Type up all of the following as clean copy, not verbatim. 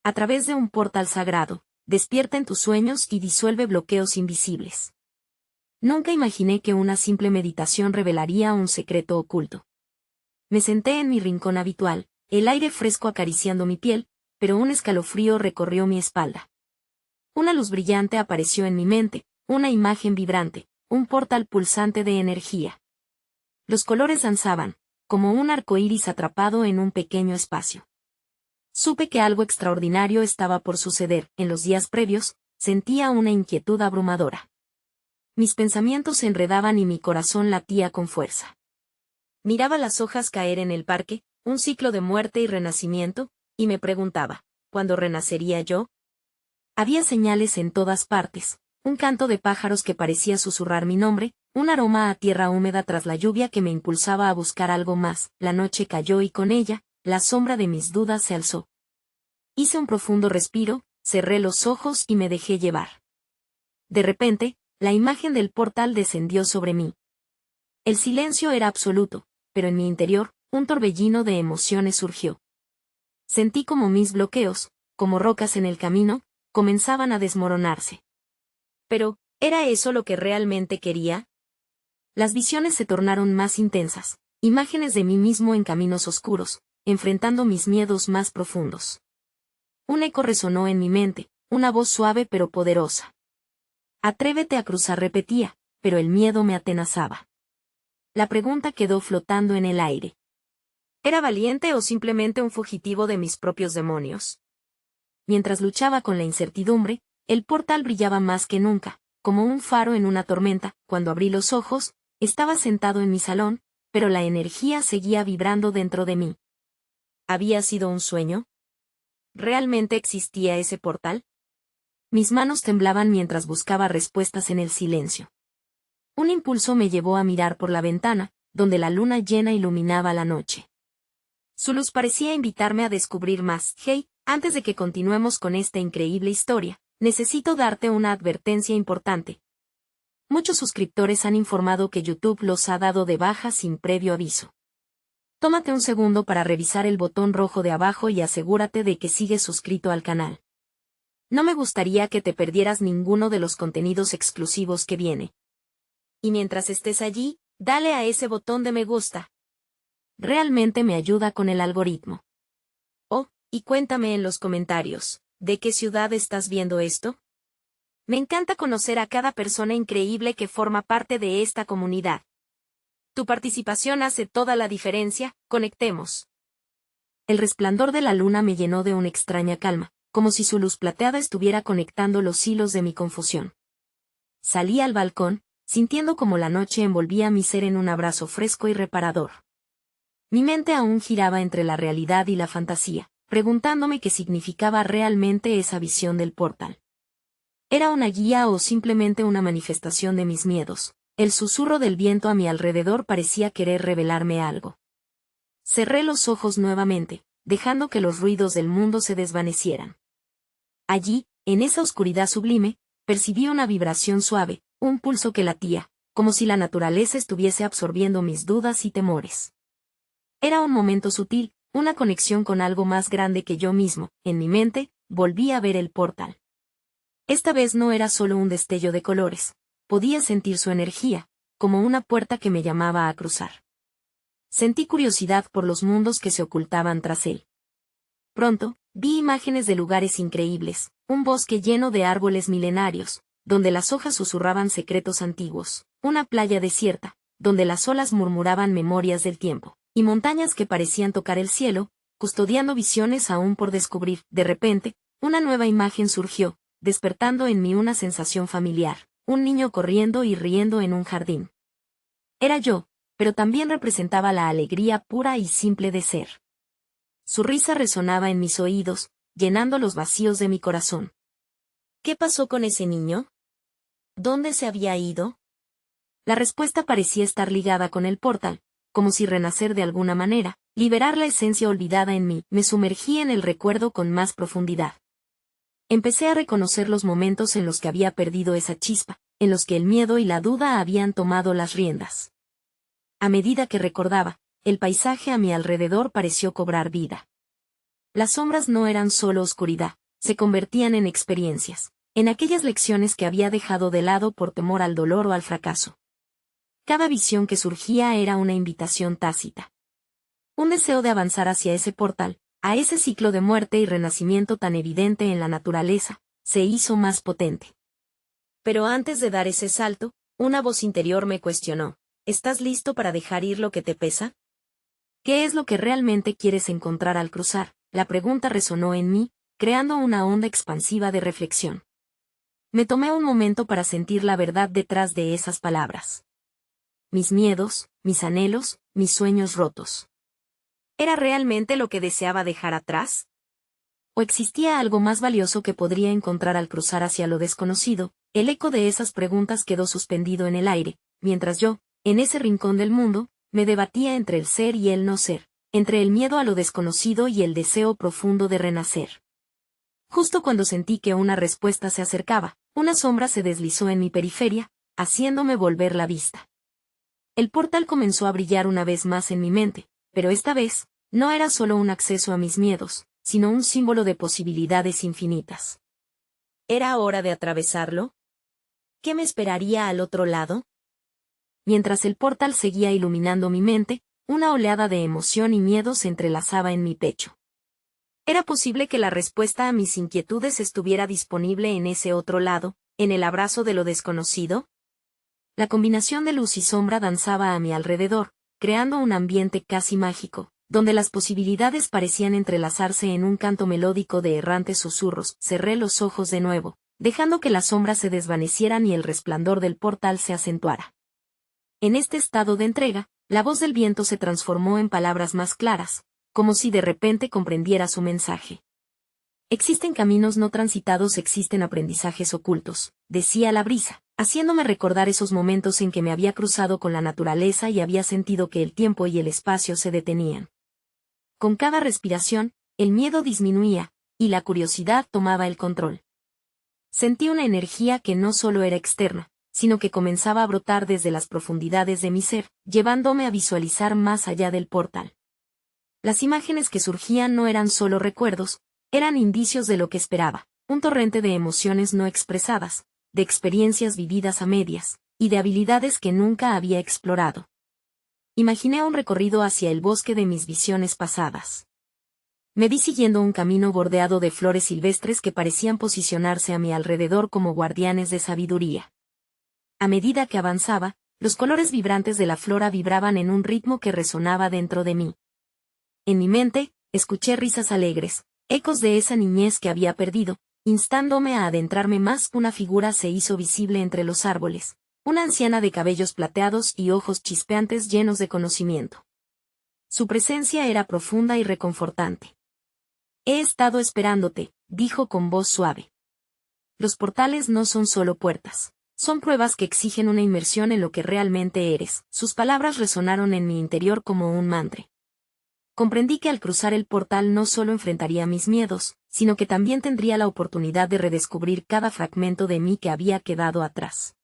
A través de un portal sagrado, despierta en tus sueños y disuelve bloqueos invisibles. Nunca imaginé que una simple meditación revelaría un secreto oculto. Me senté en mi rincón habitual, el aire fresco acariciando mi piel, pero un escalofrío recorrió mi espalda. Una luz brillante apareció en mi mente, una imagen vibrante, un portal pulsante de energía. Los colores danzaban, como un arco iris atrapado en un pequeño espacio. Supe que algo extraordinario estaba por suceder. En los días previos, sentía una inquietud abrumadora. Mis pensamientos se enredaban y mi corazón latía con fuerza. Miraba las hojas caer en el parque, un ciclo de muerte y renacimiento, y me preguntaba, ¿cuándo renacería yo? Había señales en todas partes, un canto de pájaros que parecía susurrar mi nombre, un aroma a tierra húmeda tras la lluvia que me impulsaba a buscar algo más. La noche cayó y con ella, la sombra de mis dudas se alzó. Hice un profundo respiro, cerré los ojos y me dejé llevar. De repente, la imagen del portal descendió sobre mí. El silencio era absoluto, pero en mi interior, un torbellino de emociones surgió. Sentí como mis bloqueos, como rocas en el camino, comenzaban a desmoronarse. Pero, ¿era eso lo que realmente quería? Las visiones se tornaron más intensas, imágenes de mí mismo en caminos oscuros, enfrentando mis miedos más profundos. Un eco resonó en mi mente, una voz suave pero poderosa. Atrévete a cruzar, repetía, pero el miedo me atenazaba. La pregunta quedó flotando en el aire. ¿Era valiente o simplemente un fugitivo de mis propios demonios? Mientras luchaba con la incertidumbre, el portal brillaba más que nunca, como un faro en una tormenta. Cuando abrí los ojos, estaba sentado en mi salón, pero la energía seguía vibrando dentro de mí. ¿Había sido un sueño? ¿Realmente existía ese portal? Mis manos temblaban mientras buscaba respuestas en el silencio. Un impulso me llevó a mirar por la ventana, donde la luna llena iluminaba la noche. Su luz parecía invitarme a descubrir más. Hey, antes de que continuemos con esta increíble historia, necesito darte una advertencia importante. Muchos suscriptores han informado que YouTube los ha dado de baja sin previo aviso. Tómate un segundo para revisar el botón rojo de abajo y asegúrate de que sigues suscrito al canal. No me gustaría que te perdieras ninguno de los contenidos exclusivos que viene. Y mientras estés allí, dale a ese botón de me gusta. Realmente me ayuda con el algoritmo. Oh, y cuéntame en los comentarios, ¿de qué ciudad estás viendo esto? Me encanta conocer a cada persona increíble que forma parte de esta comunidad. Tu participación hace toda la diferencia. Conectemos. El resplandor de la luna me llenó de una extraña calma, como si su luz plateada estuviera conectando los hilos de mi confusión. Salí al balcón, sintiendo como la noche envolvía mi ser en un abrazo fresco y reparador. Mi mente aún giraba entre la realidad y la fantasía, preguntándome qué significaba realmente esa visión del portal. ¿Era una guía o simplemente una manifestación de mis miedos? El susurro del viento a mi alrededor parecía querer revelarme algo. Cerré los ojos nuevamente, dejando que los ruidos del mundo se desvanecieran. Allí, en esa oscuridad sublime, percibí una vibración suave, un pulso que latía, como si la naturaleza estuviese absorbiendo mis dudas y temores. Era un momento sutil, una conexión con algo más grande que yo mismo. En mi mente, volví a ver el portal. Esta vez no era solo un destello de colores, podía sentir su energía, como una puerta que me llamaba a cruzar. Sentí curiosidad por los mundos que se ocultaban tras él. Pronto, vi imágenes de lugares increíbles, un bosque lleno de árboles milenarios, donde las hojas susurraban secretos antiguos, una playa desierta, donde las olas murmuraban memorias del tiempo, y montañas que parecían tocar el cielo, custodiando visiones aún por descubrir. De repente, una nueva imagen surgió, despertando en mí una sensación familiar, un niño corriendo y riendo en un jardín. Era yo, pero también representaba la alegría pura y simple de ser. Su risa resonaba en mis oídos, llenando los vacíos de mi corazón. ¿Qué pasó con ese niño? ¿Dónde se había ido? La respuesta parecía estar ligada con el portal, como si renacer de alguna manera, liberar la esencia olvidada en mí. Me sumergí en el recuerdo con más profundidad. Empecé a reconocer los momentos en los que había perdido esa chispa, en los que el miedo y la duda habían tomado las riendas. A medida que recordaba, el paisaje a mi alrededor pareció cobrar vida. Las sombras no eran solo oscuridad, se convertían en experiencias, en aquellas lecciones que había dejado de lado por temor al dolor o al fracaso. Cada visión que surgía era una invitación tácita. Un deseo de avanzar hacia ese portal, a ese ciclo de muerte y renacimiento tan evidente en la naturaleza, se hizo más potente. Pero antes de dar ese salto, una voz interior me cuestionó: ¿estás listo para dejar ir lo que te pesa? ¿Qué es lo que realmente quieres encontrar al cruzar? La pregunta resonó en mí, creando una onda expansiva de reflexión. Me tomé un momento para sentir la verdad detrás de esas palabras. Mis miedos, mis anhelos, mis sueños rotos. ¿Era realmente lo que deseaba dejar atrás? ¿O existía algo más valioso que podría encontrar al cruzar hacia lo desconocido? El eco de esas preguntas quedó suspendido en el aire, mientras yo, en ese rincón del mundo, me debatía entre el ser y el no ser, entre el miedo a lo desconocido y el deseo profundo de renacer. Justo cuando sentí que una respuesta se acercaba, una sombra se deslizó en mi periferia, haciéndome volver la vista. El portal comenzó a brillar una vez más en mi mente, pero esta vez, no era solo un acceso a mis miedos, sino un símbolo de posibilidades infinitas. ¿Era hora de atravesarlo? ¿Qué me esperaría al otro lado? Mientras el portal seguía iluminando mi mente, una oleada de emoción y miedo se entrelazaba en mi pecho. ¿Era posible que la respuesta a mis inquietudes estuviera disponible en ese otro lado, en el abrazo de lo desconocido? La combinación de luz y sombra danzaba a mi alrededor, creando un ambiente casi mágico, donde las posibilidades parecían entrelazarse en un canto melódico de errantes susurros. Cerré los ojos de nuevo, dejando que las sombras se desvanecieran y el resplandor del portal se acentuara. En este estado de entrega, la voz del viento se transformó en palabras más claras, como si de repente comprendiera su mensaje. Existen caminos no transitados, existen aprendizajes ocultos, decía la brisa, haciéndome recordar esos momentos en que me había cruzado con la naturaleza y había sentido que el tiempo y el espacio se detenían. Con cada respiración, el miedo disminuía, y la curiosidad tomaba el control. Sentí una energía que no solo era externa, sino que comenzaba a brotar desde las profundidades de mi ser, llevándome a visualizar más allá del portal. Las imágenes que surgían no eran solo recuerdos, eran indicios de lo que esperaba, un torrente de emociones no expresadas, de experiencias vividas a medias, y de habilidades que nunca había explorado. Imaginé un recorrido hacia el bosque de mis visiones pasadas. Me vi siguiendo un camino bordeado de flores silvestres que parecían posicionarse a mi alrededor como guardianes de sabiduría. A medida que avanzaba, los colores vibrantes de la flora vibraban en un ritmo que resonaba dentro de mí. En mi mente, escuché risas alegres, ecos de esa niñez que había perdido, instándome a adentrarme más. Una figura se hizo visible entre los árboles, una anciana de cabellos plateados y ojos chispeantes llenos de conocimiento. Su presencia era profunda y reconfortante. He estado esperándote, dijo con voz suave. Los portales no son solo puertas, son pruebas que exigen una inmersión en lo que realmente eres. Sus palabras resonaron en mi interior como un mantra. Comprendí que al cruzar el portal no solo enfrentaría mis miedos, sino que también tendría la oportunidad de redescubrir cada fragmento de mí que había quedado atrás.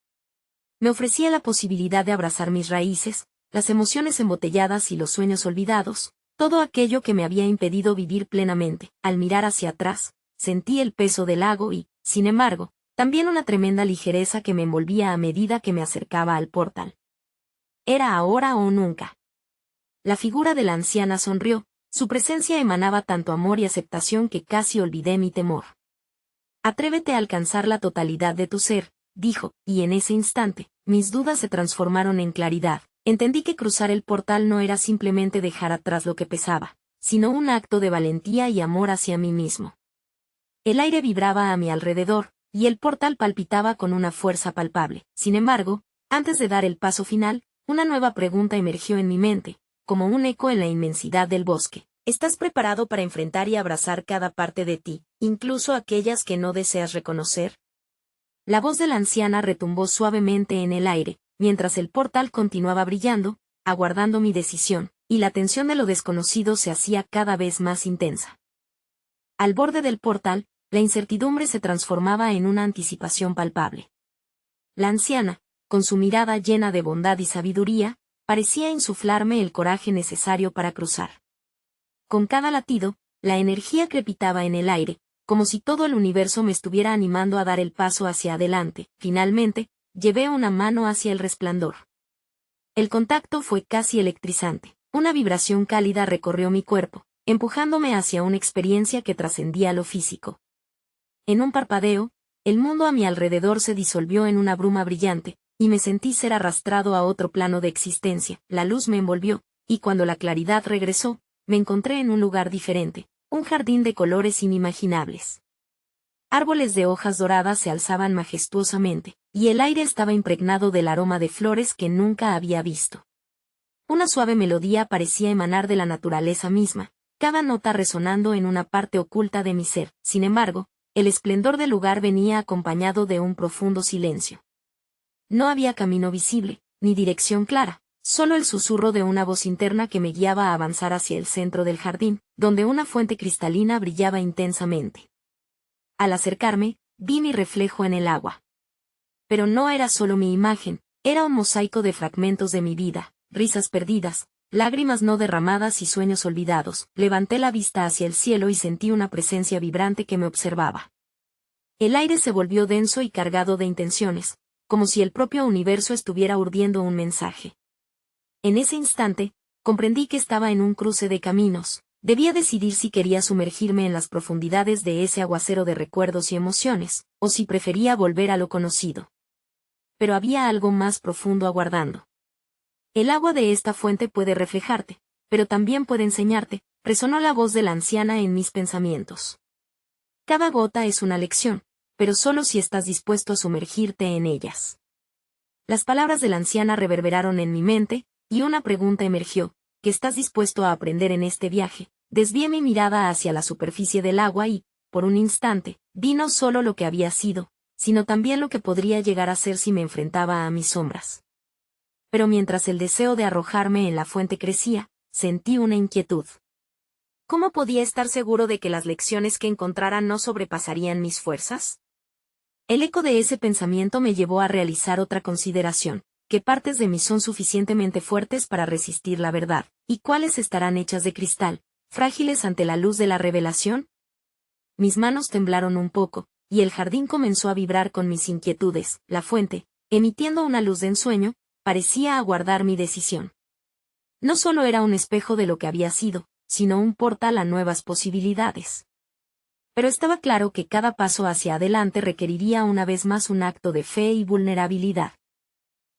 Me ofrecía la posibilidad de abrazar mis raíces, las emociones embotelladas y los sueños olvidados, todo aquello que me había impedido vivir plenamente. Al mirar hacia atrás, sentí el peso del lago y, sin embargo, también una tremenda ligereza que me envolvía a medida que me acercaba al portal. Era ahora o nunca. La figura de la anciana sonrió, su presencia emanaba tanto amor y aceptación que casi olvidé mi temor. Atrévete a alcanzar la totalidad de tu ser, dijo, y en ese instante, mis dudas se transformaron en claridad. Entendí que cruzar el portal no era simplemente dejar atrás lo que pesaba, sino un acto de valentía y amor hacia mí mismo. El aire vibraba a mi alrededor, y el portal palpitaba con una fuerza palpable. Sin embargo, antes de dar el paso final, una nueva pregunta emergió en mi mente, como un eco en la inmensidad del bosque. ¿Estás preparado para enfrentar y abrazar cada parte de ti, incluso aquellas que no deseas reconocer? La voz de la anciana retumbó suavemente en el aire, mientras el portal continuaba brillando, aguardando mi decisión, y la tensión de lo desconocido se hacía cada vez más intensa. Al borde del portal, la incertidumbre se transformaba en una anticipación palpable. La anciana, con su mirada llena de bondad y sabiduría, parecía insuflarme el coraje necesario para cruzar. Con cada latido, la energía crepitaba en el aire, como si todo el universo me estuviera animando a dar el paso hacia adelante. Finalmente, llevé una mano hacia el resplandor. El contacto fue casi electrizante. Una vibración cálida recorrió mi cuerpo, empujándome hacia una experiencia que trascendía lo físico. En un parpadeo, el mundo a mi alrededor se disolvió en una bruma brillante, y me sentí ser arrastrado a otro plano de existencia. La luz me envolvió, y cuando la claridad regresó, me encontré en un lugar diferente, un jardín de colores inimaginables. Árboles de hojas doradas se alzaban majestuosamente, y el aire estaba impregnado del aroma de flores que nunca había visto. Una suave melodía parecía emanar de la naturaleza misma, cada nota resonando en una parte oculta de mi ser. Sin embargo, el esplendor del lugar venía acompañado de un profundo silencio. No había camino visible, ni dirección clara, solo el susurro de una voz interna que me guiaba a avanzar hacia el centro del jardín, donde una fuente cristalina brillaba intensamente. Al acercarme, vi mi reflejo en el agua. Pero no era solo mi imagen, era un mosaico de fragmentos de mi vida, risas perdidas, lágrimas no derramadas y sueños olvidados. Levanté la vista hacia el cielo y sentí una presencia vibrante que me observaba. El aire se volvió denso y cargado de intenciones, como si el propio universo estuviera urdiendo un mensaje. En ese instante, comprendí que estaba en un cruce de caminos. Debía decidir si quería sumergirme en las profundidades de ese aguacero de recuerdos y emociones, o si prefería volver a lo conocido. Pero había algo más profundo aguardando. El agua de esta fuente puede reflejarte, pero también puede enseñarte, resonó la voz de la anciana en mis pensamientos. Cada gota es una lección, pero solo si estás dispuesto a sumergirte en ellas. Las palabras de la anciana reverberaron en mi mente, y una pregunta emergió: ¿qué estás dispuesto a aprender en este viaje? Desvié mi mirada hacia la superficie del agua y, por un instante, vi no solo lo que había sido, sino también lo que podría llegar a ser si me enfrentaba a mis sombras. Pero mientras el deseo de arrojarme en la fuente crecía, sentí una inquietud. ¿Cómo podía estar seguro de que las lecciones que encontrara no sobrepasarían mis fuerzas? El eco de ese pensamiento me llevó a realizar otra consideración: ¿qué partes de mí son suficientemente fuertes para resistir la verdad, y cuáles estarán hechas de cristal, frágiles ante la luz de la revelación? Mis manos temblaron un poco, y el jardín comenzó a vibrar con mis inquietudes. La fuente, emitiendo una luz de ensueño, parecía aguardar mi decisión. No solo era un espejo de lo que había sido, sino un portal a nuevas posibilidades. Pero estaba claro que cada paso hacia adelante requeriría una vez más un acto de fe y vulnerabilidad.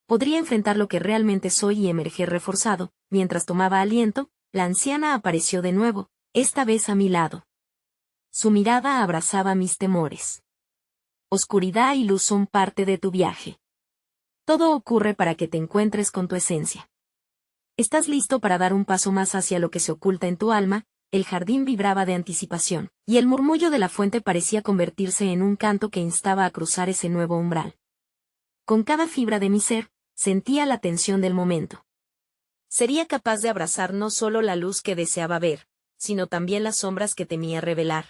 Podría enfrentar lo que realmente soy y emerger reforzado. Mientras tomaba aliento, la anciana apareció de nuevo, esta vez a mi lado. Su mirada abrazaba mis temores. Oscuridad y luz son parte de tu viaje. Todo ocurre para que te encuentres con tu esencia. ¿Estás listo para dar un paso más hacia lo que se oculta en tu alma? El jardín vibraba de anticipación, y el murmullo de la fuente parecía convertirse en un canto que instaba a cruzar ese nuevo umbral. Con cada fibra de mi ser, sentía la tensión del momento. Sería capaz de abrazar no solo la luz que deseaba ver, sino también las sombras que temía revelar.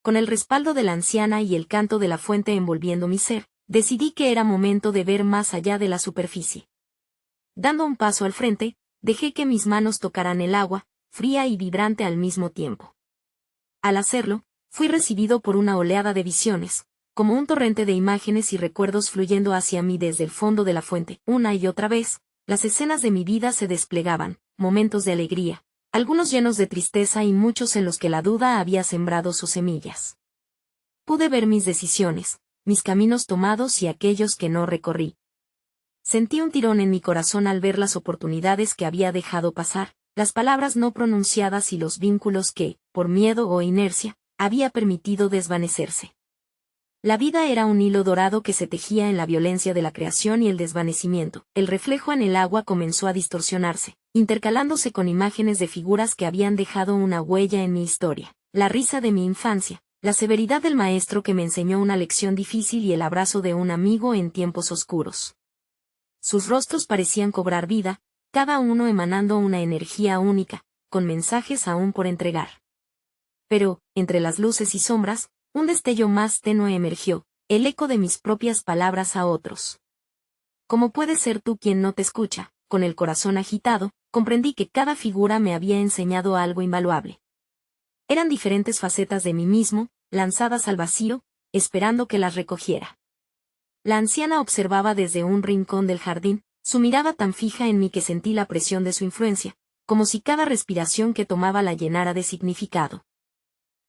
Con el respaldo de la anciana y el canto de la fuente envolviendo mi ser, decidí que era momento de ver más allá de la superficie. Dando un paso al frente, dejé que mis manos tocaran el agua, fría y vibrante al mismo tiempo. Al hacerlo, fui recibido por una oleada de visiones, como un torrente de imágenes y recuerdos fluyendo hacia mí desde el fondo de la fuente. Una y otra vez, las escenas de mi vida se desplegaban, momentos de alegría, algunos llenos de tristeza y muchos en los que la duda había sembrado sus semillas. Pude ver mis decisiones, mis caminos tomados y aquellos que no recorrí. Sentí un tirón en mi corazón al ver las oportunidades que había dejado pasar, las palabras no pronunciadas y los vínculos que, por miedo o inercia, había permitido desvanecerse. La vida era un hilo dorado que se tejía en la violencia de la creación y el desvanecimiento. El reflejo en el agua comenzó a distorsionarse, intercalándose con imágenes de figuras que habían dejado una huella en mi historia. La risa de mi infancia, la severidad del maestro que me enseñó una lección difícil y el abrazo de un amigo en tiempos oscuros. Sus rostros parecían cobrar vida, cada uno emanando una energía única, con mensajes aún por entregar. Pero, entre las luces y sombras, un destello más tenue emergió, el eco de mis propias palabras a otros. ¿Cómo puedes ser tú quien no te escucha? Con el corazón agitado, comprendí que cada figura me había enseñado algo invaluable. Eran diferentes facetas de mí mismo, lanzadas al vacío, esperando que las recogiera. La anciana observaba desde un rincón del jardín, su mirada tan fija en mí que sentí la presión de su influencia, como si cada respiración que tomaba la llenara de significado.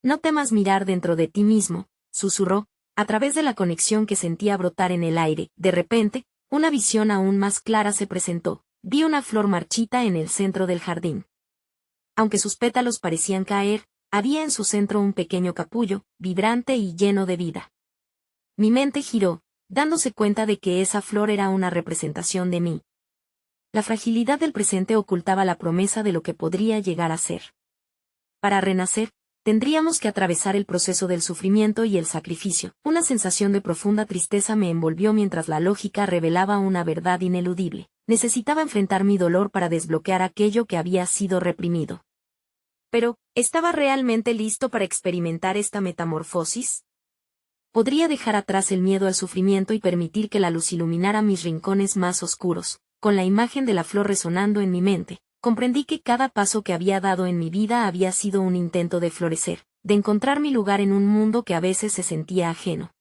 No temas mirar dentro de ti mismo, susurró, a través de la conexión que sentía brotar en el aire. De repente, una visión aún más clara se presentó. Vi una flor marchita en el centro del jardín. Aunque sus pétalos parecían caer, había en su centro un pequeño capullo, vibrante y lleno de vida. Mi mente giró, dándose cuenta de que esa flor era una representación de mí. La fragilidad del presente ocultaba la promesa de lo que podría llegar a ser. Para renacer, tendríamos que atravesar el proceso del sufrimiento y el sacrificio. Una sensación de profunda tristeza me envolvió mientras la lógica revelaba una verdad ineludible. Necesitaba enfrentar mi dolor para desbloquear aquello que había sido reprimido. Pero, ¿estaba realmente listo para experimentar esta metamorfosis? Podría dejar atrás el miedo al sufrimiento y permitir que la luz iluminara mis rincones más oscuros. Con la imagen de la flor resonando en mi mente, comprendí que cada paso que había dado en mi vida había sido un intento de florecer, de encontrar mi lugar en un mundo que a veces se sentía ajeno.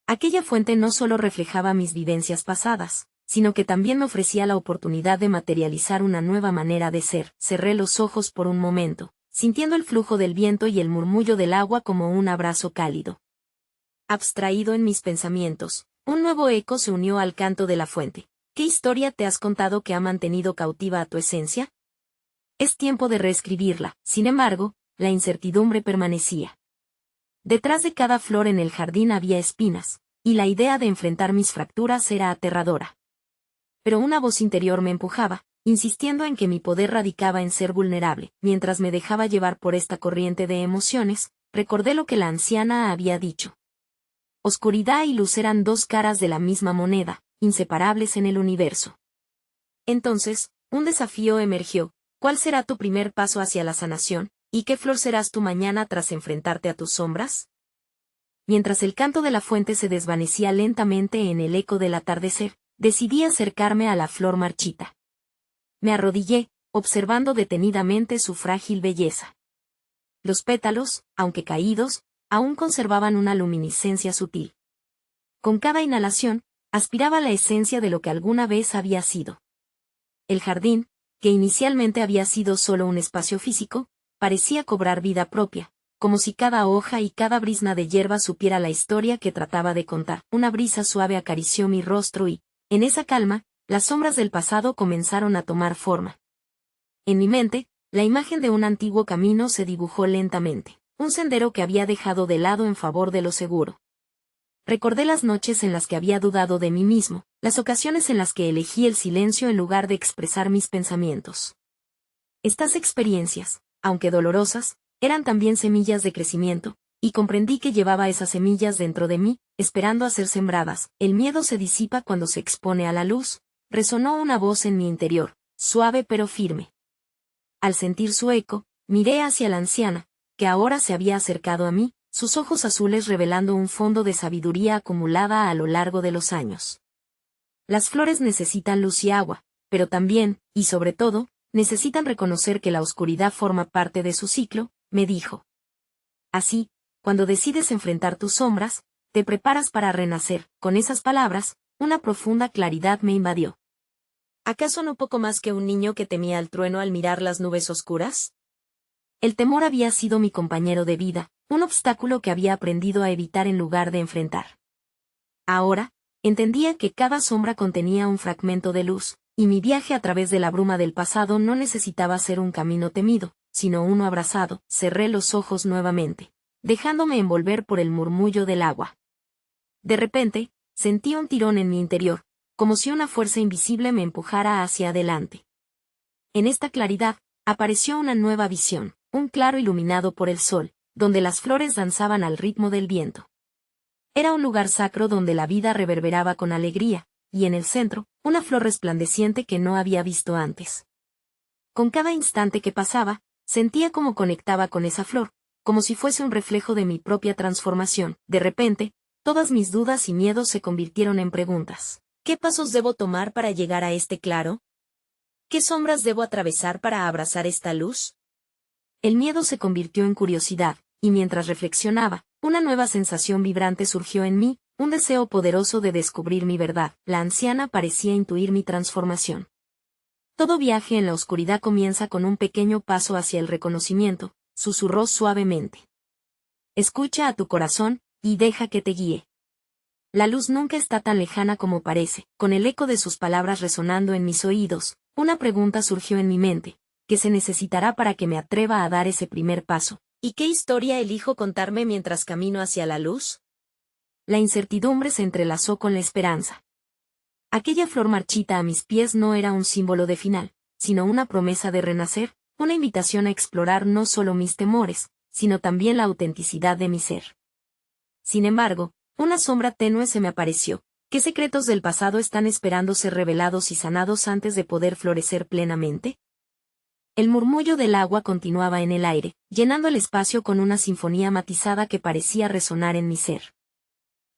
Aquella fuente no solo reflejaba mis vivencias pasadas, sino que también me ofrecía la oportunidad de materializar una nueva manera de ser. Cerré los ojos por un momento, sintiendo el flujo del viento y el murmullo del agua como un abrazo cálido. Abstraído en mis pensamientos, un nuevo eco se unió al canto de la fuente. ¿Qué historia te has contado que ha mantenido cautiva a tu esencia? Es tiempo de reescribirla. Sin embargo, la incertidumbre permanecía. Detrás de cada flor en el jardín había espinas, y la idea de enfrentar mis fracturas era aterradora. Pero una voz interior me empujaba, insistiendo en que mi poder radicaba en ser vulnerable. Mientras me dejaba llevar por esta corriente de emociones, recordé lo que la anciana había dicho. Oscuridad y luz eran dos caras de la misma moneda, inseparables en el universo. Entonces, un desafío emergió. ¿Cuál será tu primer paso hacia la sanación, y qué flor serás tú mañana tras enfrentarte a tus sombras? Mientras el canto de la fuente se desvanecía lentamente en el eco del atardecer, decidí acercarme a la flor marchita. Me arrodillé, observando detenidamente su frágil belleza. Los pétalos, aunque caídos, aún conservaban una luminiscencia sutil. Con cada inhalación, aspiraba la esencia de lo que alguna vez había sido. El jardín, que inicialmente había sido solo un espacio físico, parecía cobrar vida propia, como si cada hoja y cada brizna de hierba supiera la historia que trataba de contar. Una brisa suave acarició mi rostro y, en esa calma, las sombras del pasado comenzaron a tomar forma. En mi mente, la imagen de un antiguo camino se dibujó lentamente, un sendero que había dejado de lado en favor de lo seguro. Recordé las noches en las que había dudado de mí mismo, las ocasiones en las que elegí el silencio en lugar de expresar mis pensamientos. Estas experiencias, aunque dolorosas, eran también semillas de crecimiento, y comprendí que llevaba esas semillas dentro de mí, esperando a ser sembradas. El miedo se disipa cuando se expone a la luz, resonó una voz en mi interior, suave pero firme. Al sentir su eco, miré hacia la anciana, que ahora se había acercado a mí, sus ojos azules revelando un fondo de sabiduría acumulada a lo largo de los años. Las flores necesitan luz y agua, pero también, y sobre todo, necesitan reconocer que la oscuridad forma parte de su ciclo, me dijo. Así, cuando decides enfrentar tus sombras, te preparas para renacer. Con esas palabras, una profunda claridad me invadió. ¿Acaso no poco más que un niño que temía el trueno al mirar las nubes oscuras? El temor había sido mi compañero de vida, un obstáculo que había aprendido a evitar en lugar de enfrentar. Ahora, entendía que cada sombra contenía un fragmento de luz, y mi viaje a través de la bruma del pasado no necesitaba ser un camino temido, sino uno abrazado. Cerré los ojos nuevamente, dejándome envolver por el murmullo del agua. De repente, sentí un tirón en mi interior, como si una fuerza invisible me empujara hacia adelante. En esta claridad, apareció una nueva visión, un claro iluminado por el sol, donde las flores danzaban al ritmo del viento. Era un lugar sacro donde la vida reverberaba con alegría, y en el centro, una flor resplandeciente que no había visto antes. Con cada instante que pasaba, sentía cómo conectaba con esa flor, como si fuese un reflejo de mi propia transformación. De repente, todas mis dudas y miedos se convirtieron en preguntas. ¿Qué pasos debo tomar para llegar a este claro? ¿Qué sombras debo atravesar para abrazar esta luz? El miedo se convirtió en curiosidad, y mientras reflexionaba, una nueva sensación vibrante surgió en mí, un deseo poderoso de descubrir mi verdad. La anciana parecía intuir mi transformación. Todo viaje en la oscuridad comienza con un pequeño paso hacia el reconocimiento, susurró suavemente. Escucha a tu corazón, y deja que te guíe. La luz nunca está tan lejana como parece. Con el eco de sus palabras resonando en mis oídos, una pregunta surgió en mi mente: ¿qué se necesitará para que me atreva a dar ese primer paso? ¿Y qué historia elijo contarme mientras camino hacia la luz? La incertidumbre se entrelazó con la esperanza. Aquella flor marchita a mis pies no era un símbolo de final, sino una promesa de renacer, una invitación a explorar no solo mis temores, sino también la autenticidad de mi ser. Sin embargo, una sombra tenue se me apareció. ¿Qué secretos del pasado están esperando ser revelados y sanados antes de poder florecer plenamente? El murmullo del agua continuaba en el aire, llenando el espacio con una sinfonía matizada que parecía resonar en mi ser.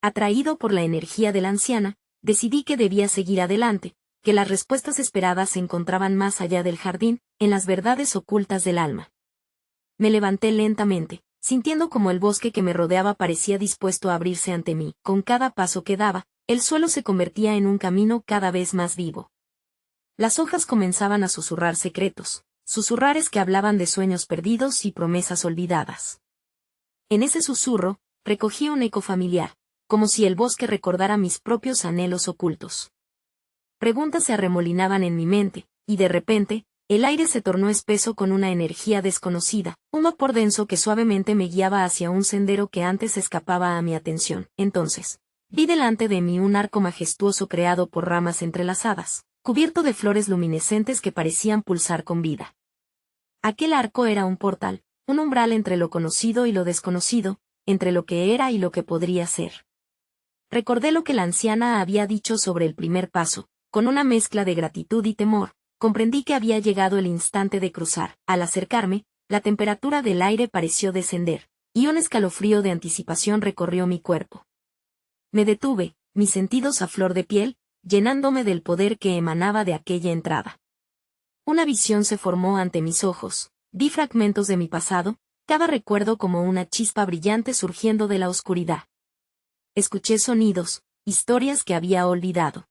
Atraído por la energía de la anciana, decidí que debía seguir adelante, que las respuestas esperadas se encontraban más allá del jardín, en las verdades ocultas del alma. Me levanté lentamente, sintiendo como el bosque que me rodeaba parecía dispuesto a abrirse ante mí. Con cada paso que daba, el suelo se convertía en un camino cada vez más vivo. Las hojas comenzaban a susurrar secretos, susurrares que hablaban de sueños perdidos y promesas olvidadas. En ese susurro, recogí un eco familiar, como si el bosque recordara mis propios anhelos ocultos. Preguntas se arremolinaban en mi mente, y de repente, el aire se tornó espeso con una energía desconocida, un vapor denso que suavemente me guiaba hacia un sendero que antes escapaba a mi atención. Entonces, vi delante de mí un arco majestuoso creado por ramas entrelazadas, cubierto de flores luminescentes que parecían pulsar con vida. Aquel arco era un portal, un umbral entre lo conocido y lo desconocido, entre lo que era y lo que podría ser. Recordé lo que la anciana había dicho sobre el primer paso. Con una mezcla de gratitud y temor, comprendí que había llegado el instante de cruzar. Al acercarme, la temperatura del aire pareció descender, y un escalofrío de anticipación recorrió mi cuerpo. Me detuve, mis sentidos a flor de piel, llenándome del poder que emanaba de aquella entrada. Una visión se formó ante mis ojos, vi fragmentos de mi pasado, cada recuerdo como una chispa brillante surgiendo de la oscuridad. Escuché sonidos, historias que había olvidado.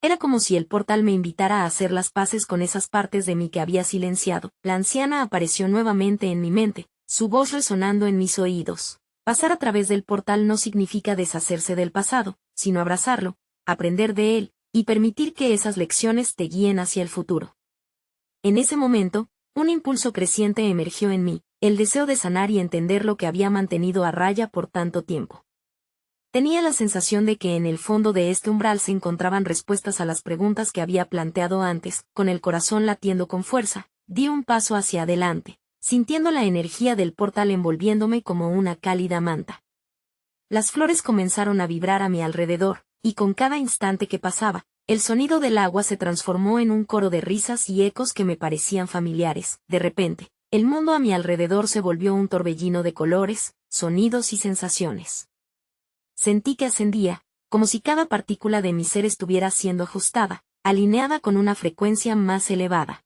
Era como si el portal me invitara a hacer las paces con esas partes de mí que había silenciado. La anciana apareció nuevamente en mi mente, su voz resonando en mis oídos. Pasar a través del portal no significa deshacerse del pasado, sino abrazarlo, aprender de él, y permitir que esas lecciones te guíen hacia el futuro. En ese momento, un impulso creciente emergió en mí, el deseo de sanar y entender lo que había mantenido a raya por tanto tiempo. Tenía la sensación de que en el fondo de este umbral se encontraban respuestas a las preguntas que había planteado antes. Con el corazón latiendo con fuerza, di un paso hacia adelante, sintiendo la energía del portal envolviéndome como una cálida manta. Las flores comenzaron a vibrar a mi alrededor, y con cada instante que pasaba, el sonido del agua se transformó en un coro de risas y ecos que me parecían familiares. De repente, el mundo a mi alrededor se volvió un torbellino de colores, sonidos y sensaciones. Sentí que ascendía, como si cada partícula de mi ser estuviera siendo ajustada, alineada con una frecuencia más elevada.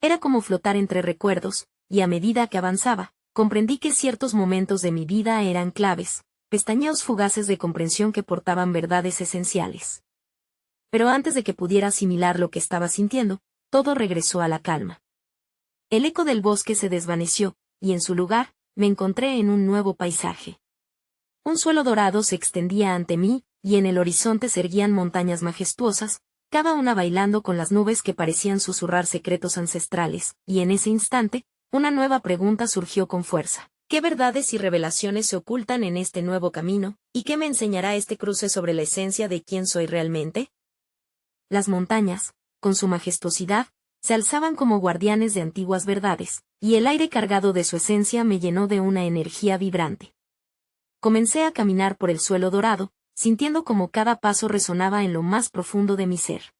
Era como flotar entre recuerdos, y a medida que avanzaba, comprendí que ciertos momentos de mi vida eran claves, pestañeos fugaces de comprensión que portaban verdades esenciales. Pero antes de que pudiera asimilar lo que estaba sintiendo, todo regresó a la calma. El eco del bosque se desvaneció, y en su lugar, me encontré en un nuevo paisaje. Un suelo dorado se extendía ante mí, y en el horizonte se erguían montañas majestuosas, cada una bailando con las nubes que parecían susurrar secretos ancestrales, y en ese instante, una nueva pregunta surgió con fuerza. ¿Qué verdades y revelaciones se ocultan en este nuevo camino, y qué me enseñará este cruce sobre la esencia de quién soy realmente? Las montañas, con su majestuosidad, se alzaban como guardianes de antiguas verdades, y el aire cargado de su esencia me llenó de una energía vibrante. Comencé a caminar por el suelo dorado, sintiendo como cada paso resonaba en lo más profundo de mi ser.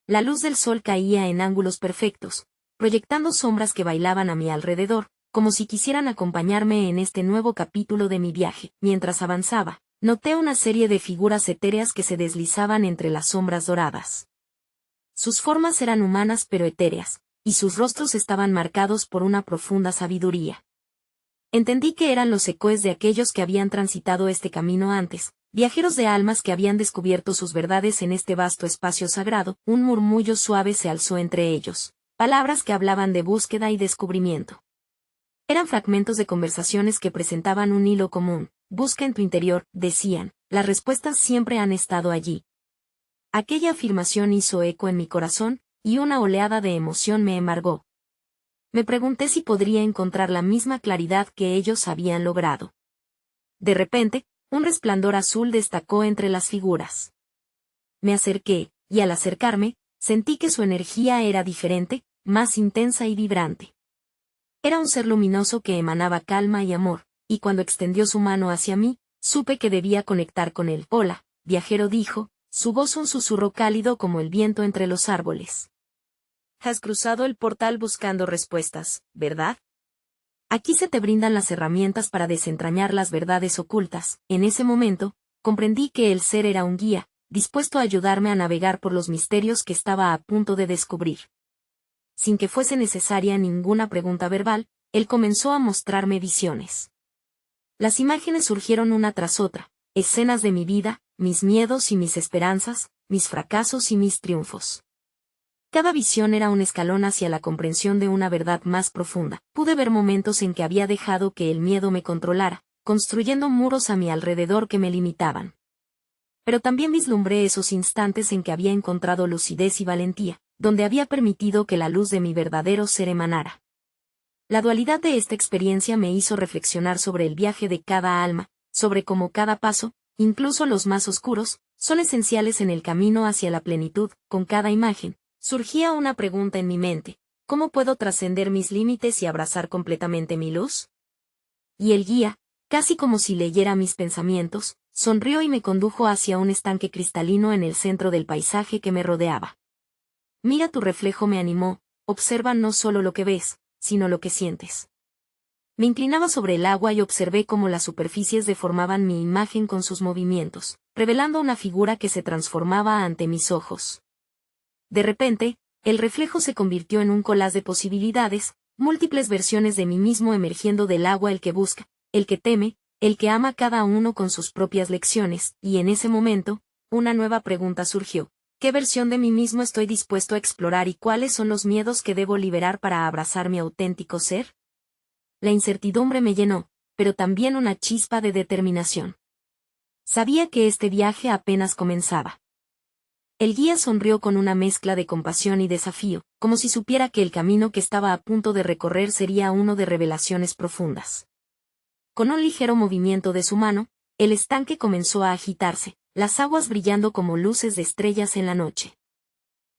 La luz del sol caía en ángulos perfectos, proyectando sombras que bailaban a mi alrededor, como si quisieran acompañarme en este nuevo capítulo de mi viaje. Mientras avanzaba, noté una serie de figuras etéreas que se deslizaban entre las sombras doradas. Sus formas eran humanas pero etéreas, y sus rostros estaban marcados por una profunda sabiduría. Entendí que eran los ecoes de aquellos que habían transitado este camino antes, viajeros de almas que habían descubierto sus verdades en este vasto espacio sagrado. Un murmullo suave se alzó entre ellos, palabras que hablaban de búsqueda y descubrimiento. Eran fragmentos de conversaciones que presentaban un hilo común. Busca en tu interior, decían, las respuestas siempre han estado allí. Aquella afirmación hizo eco en mi corazón, y una oleada de emoción me embargó. Me pregunté si podría encontrar la misma claridad que ellos habían logrado. De repente, un resplandor azul destacó entre las figuras. Me acerqué, y al acercarme, sentí que su energía era diferente, más intensa y vibrante. Era un ser luminoso que emanaba calma y amor, y cuando extendió su mano hacia mí, supe que debía conectar con él. Hola, viajero, dijo, su voz un susurro cálido como el viento entre los árboles. Has cruzado el portal buscando respuestas, ¿verdad? Aquí se te brindan las herramientas para desentrañar las verdades ocultas. En ese momento, comprendí que el ser era un guía, dispuesto a ayudarme a navegar por los misterios que estaba a punto de descubrir. Sin que fuese necesaria ninguna pregunta verbal, él comenzó a mostrarme visiones. Las imágenes surgieron una tras otra, escenas de mi vida, mis miedos y mis esperanzas, mis fracasos y mis triunfos. Cada visión era un escalón hacia la comprensión de una verdad más profunda. Pude ver momentos en que había dejado que el miedo me controlara, construyendo muros a mi alrededor que me limitaban. Pero también vislumbré esos instantes en que había encontrado lucidez y valentía, donde había permitido que la luz de mi verdadero ser emanara. La dualidad de esta experiencia me hizo reflexionar sobre el viaje de cada alma, sobre cómo cada paso, incluso los más oscuros, son esenciales en el camino hacia la plenitud. Con cada imagen, surgía una pregunta en mi mente: ¿cómo puedo trascender mis límites y abrazar completamente mi luz? Y el guía, casi como si leyera mis pensamientos, sonrió y me condujo hacia un estanque cristalino en el centro del paisaje que me rodeaba. Mira tu reflejo, me animó, observa no solo lo que ves, sino lo que sientes. Me inclinaba sobre el agua y observé cómo las superficies deformaban mi imagen con sus movimientos, revelando una figura que se transformaba ante mis ojos. De repente, el reflejo se convirtió en un collage de posibilidades, múltiples versiones de mí mismo emergiendo del agua: el que busca, el que teme, el que ama, cada uno con sus propias lecciones. Y en ese momento, una nueva pregunta surgió: ¿qué versión de mí mismo estoy dispuesto a explorar y cuáles son los miedos que debo liberar para abrazar mi auténtico ser? La incertidumbre me llenó, pero también una chispa de determinación. Sabía que este viaje apenas comenzaba. El guía sonrió con una mezcla de compasión y desafío, como si supiera que el camino que estaba a punto de recorrer sería uno de revelaciones profundas. Con un ligero movimiento de su mano, el estanque comenzó a agitarse, las aguas brillando como luces de estrellas en la noche.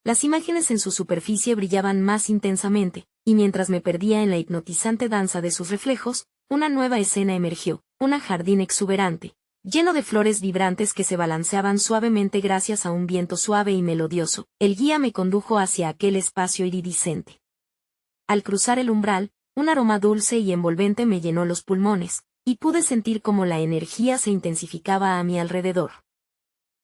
Las imágenes en su superficie brillaban más intensamente, y mientras me perdía en la hipnotizante danza de sus reflejos, una nueva escena emergió: un jardín exuberante, lleno de flores vibrantes que se balanceaban suavemente gracias a un viento suave y melodioso. El guía me condujo hacia aquel espacio iridiscente. Al cruzar el umbral, un aroma dulce y envolvente me llenó los pulmones, y pude sentir cómo la energía se intensificaba a mi alrededor.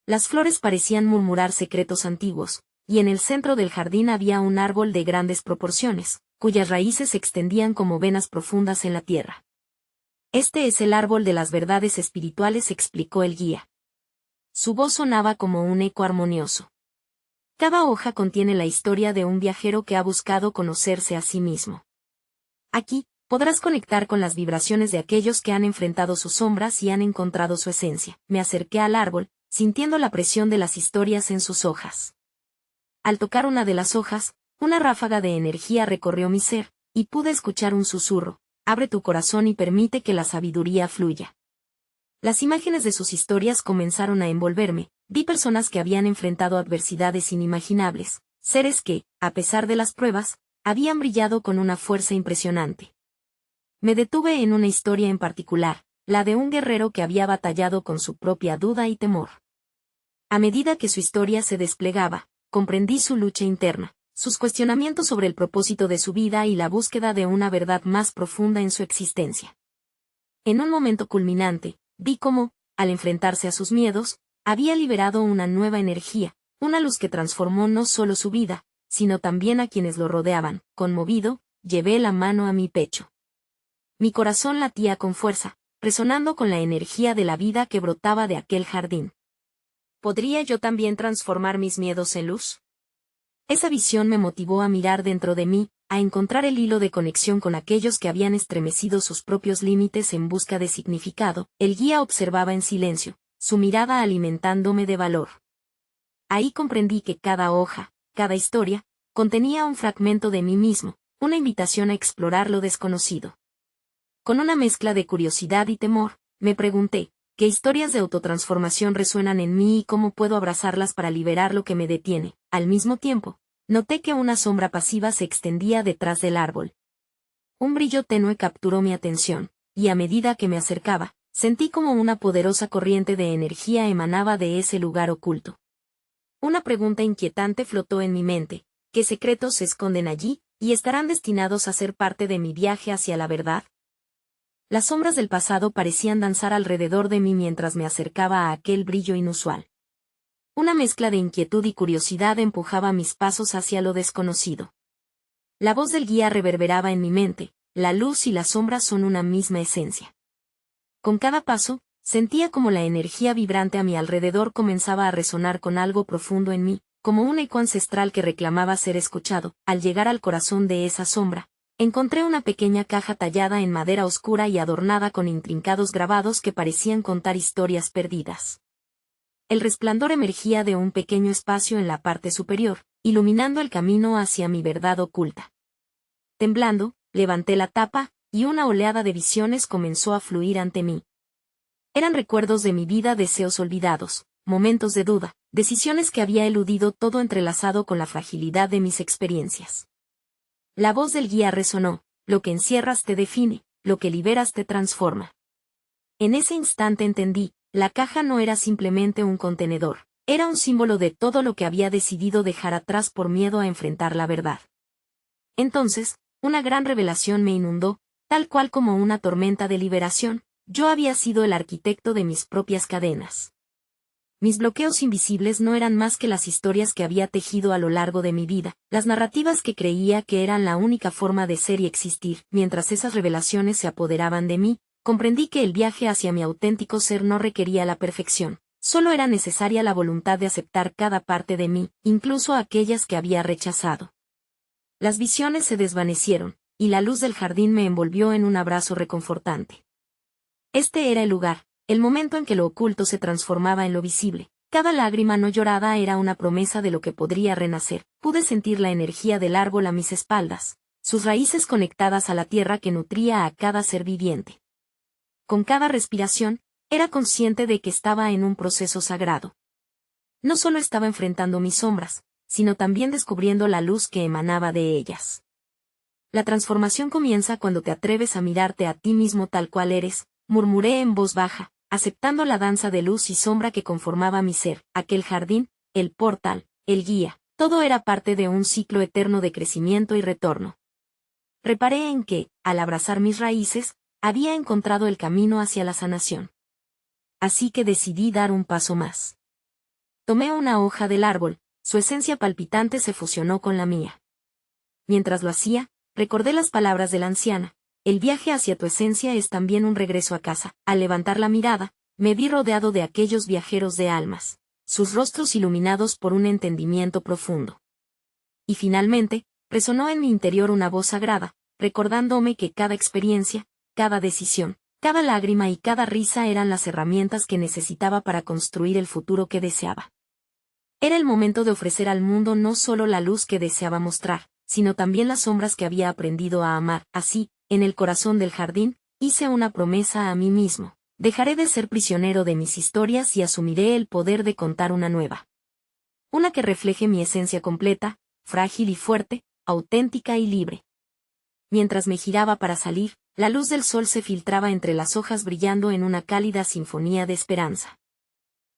Las flores parecían murmurar secretos antiguos, y en el centro del jardín había un árbol de grandes proporciones, cuyas raíces se extendían como venas profundas en la tierra. Este es el árbol de las verdades espirituales, explicó el guía. Su voz sonaba como un eco armonioso. Cada hoja contiene la historia de un viajero que ha buscado conocerse a sí mismo. Aquí, podrás conectar con las vibraciones de aquellos que han enfrentado sus sombras y han encontrado su esencia. Me acerqué al árbol, sintiendo la presión de las historias en sus hojas. Al tocar una de las hojas, una ráfaga de energía recorrió mi ser, y pude escuchar un susurro: abre tu corazón y permite que la sabiduría fluya. Las imágenes de sus historias comenzaron a envolverme. Vi personas que habían enfrentado adversidades inimaginables, seres que, a pesar de las pruebas, habían brillado con una fuerza impresionante. Me detuve en una historia en particular, la de un guerrero que había batallado con su propia duda y temor. A medida que su historia se desplegaba, comprendí su lucha interna, sus cuestionamientos sobre el propósito de su vida y la búsqueda de una verdad más profunda en su existencia. En un momento culminante, vi cómo, al enfrentarse a sus miedos, había liberado una nueva energía, una luz que transformó no solo su vida, sino también a quienes lo rodeaban. Conmovido, llevé la mano a mi pecho. Mi corazón latía con fuerza, resonando con la energía de la vida que brotaba de aquel jardín. ¿Podría yo también transformar mis miedos en luz? Esa visión me motivó a mirar dentro de mí, a encontrar el hilo de conexión con aquellos que habían estremecido sus propios límites en busca de significado. El guía observaba en silencio, su mirada alimentándome de valor. Ahí comprendí que cada hoja, cada historia, contenía un fragmento de mí mismo, una invitación a explorar lo desconocido. Con una mezcla de curiosidad y temor, me pregunté, ¿qué historias de autotransformación resuenan en mí y cómo puedo abrazarlas para liberar lo que me detiene? Al mismo tiempo, noté que una sombra pasiva se extendía detrás del árbol. Un brillo tenue capturó mi atención, y a medida que me acercaba, sentí como una poderosa corriente de energía emanaba de ese lugar oculto. Una pregunta inquietante flotó en mi mente: ¿qué secretos se esconden allí, y estarán destinados a ser parte de mi viaje hacia la verdad? Las sombras del pasado parecían danzar alrededor de mí mientras me acercaba a aquel brillo inusual. Una mezcla de inquietud y curiosidad empujaba mis pasos hacia lo desconocido. La voz del guía reverberaba en mi mente: la luz y la sombra son una misma esencia. Con cada paso, sentía como la energía vibrante a mi alrededor comenzaba a resonar con algo profundo en mí, como un eco ancestral que reclamaba ser escuchado. Al llegar al corazón de esa sombra, encontré una pequeña caja tallada en madera oscura y adornada con intrincados grabados que parecían contar historias perdidas. El resplandor emergía de un pequeño espacio en la parte superior, iluminando el camino hacia mi verdad oculta. Temblando, levanté la tapa, y una oleada de visiones comenzó a fluir ante mí. Eran recuerdos de mi vida, deseos olvidados, momentos de duda, decisiones que había eludido, todo entrelazado con la fragilidad de mis experiencias. La voz del guía resonó: lo que encierras te define, lo que liberas te transforma. En ese instante entendí, la caja no era simplemente un contenedor, era un símbolo de todo lo que había decidido dejar atrás por miedo a enfrentar la verdad. Entonces, una gran revelación me inundó, tal cual como una tormenta de liberación. Yo había sido el arquitecto de mis propias cadenas. Mis bloqueos invisibles no eran más que las historias que había tejido a lo largo de mi vida, las narrativas que creía que eran la única forma de ser y existir. Mientras esas revelaciones se apoderaban de mí, comprendí que el viaje hacia mi auténtico ser no requería la perfección, solo era necesaria la voluntad de aceptar cada parte de mí, incluso aquellas que había rechazado. Las visiones se desvanecieron, y la luz del jardín me envolvió en un abrazo reconfortante. Este era el lugar, el momento en que lo oculto se transformaba en lo visible. Cada lágrima no llorada era una promesa de lo que podría renacer. Pude sentir la energía del árbol a mis espaldas, sus raíces conectadas a la tierra que nutría a cada ser viviente. Con cada respiración, era consciente de que estaba en un proceso sagrado. No solo estaba enfrentando mis sombras, sino también descubriendo la luz que emanaba de ellas. La transformación comienza cuando te atreves a mirarte a ti mismo tal cual eres, murmuré en voz baja, aceptando la danza de luz y sombra que conformaba mi ser. Aquel jardín, el portal, el guía, todo era parte de un ciclo eterno de crecimiento y retorno. Reparé en que, al abrazar mis raíces, había encontrado el camino hacia la sanación. Así que decidí dar un paso más. Tomé una hoja del árbol, su esencia palpitante se fusionó con la mía. Mientras lo hacía, recordé las palabras de la anciana: el viaje hacia tu esencia es también un regreso a casa. Al levantar la mirada, me vi rodeado de aquellos viajeros de almas, sus rostros iluminados por un entendimiento profundo. Y finalmente, resonó en mi interior una voz sagrada, recordándome que cada experiencia, cada decisión, cada lágrima y cada risa eran las herramientas que necesitaba para construir el futuro que deseaba. Era el momento de ofrecer al mundo no solo la luz que deseaba mostrar, sino también las sombras que había aprendido a amar. Así, en el corazón del jardín, hice una promesa a mí mismo: dejaré de ser prisionero de mis historias y asumiré el poder de contar una nueva. Una que refleje mi esencia completa, frágil y fuerte, auténtica y libre. Mientras me giraba para salir, la luz del sol se filtraba entre las hojas brillando en una cálida sinfonía de esperanza.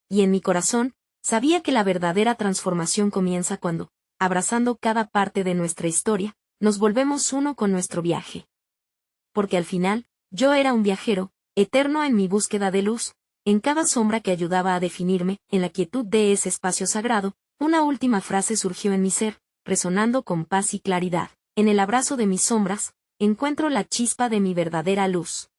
Y en mi corazón, sabía que la verdadera transformación comienza cuando, abrazando cada parte de nuestra historia, nos volvemos uno con nuestro viaje. Porque al final, yo era un viajero, eterno en mi búsqueda de luz, en cada sombra que ayudaba a definirme. En la quietud de ese espacio sagrado, una última frase surgió en mi ser: resonando con paz y claridad. En el abrazo de mis sombras, encuentro la chispa de mi verdadera luz.